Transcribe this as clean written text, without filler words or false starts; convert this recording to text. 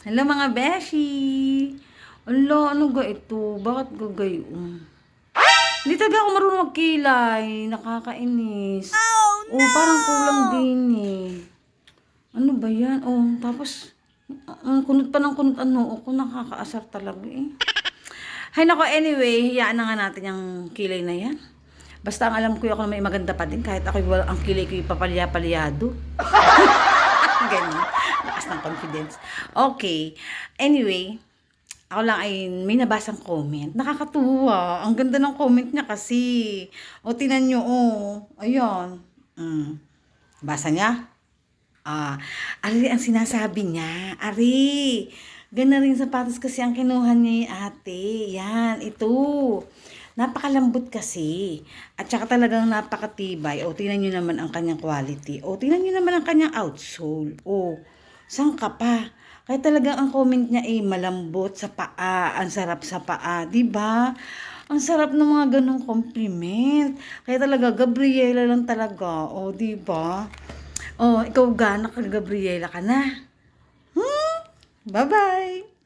Hello mga beshi! Ala, ano ga ito? Bakit gagayon? Hindi talaga ako marunong magkilay. Nakakainis. Oh, parang kulang din eh. Ano ba yan? Oh, tapos, ang kunot pa ng kunot ano. Ako nakakaasar talaga eh. Hay nako, anyway, hiyaan na nga natin yung kilay na yan. Basta ang alam ko ako na may maganda pa din kahit ako ang kilay ko ipapalya-palyado. Ganun. Lakas ng confidence. Okay. Anyway, ako lang ay may nabasang comment. Nakakatuwa. Ang ganda ng comment niya kasi. O, tinan nyo, oh. Ayan. Basa niya? Ari ang sinasabi niya. Ari. Ganda rin sapatos kasi ang kinuha niya yung ate. Yan, ito. Napakalambot kasi. At saka talagang napakatibay. O, tingnan nyo naman ang kanyang quality. O, tingnan nyo naman ang kanyang outsole. O, saan ka pa? Kaya talagang ang comment niya ay malambot sa paa. Ang sarap sa paa. Diba? Ang sarap ng mga ganong compliment. Kaya talaga, Gabriela lang talaga. O, diba? O, ikaw ga, naka-Gabriela ka na. Bye-bye!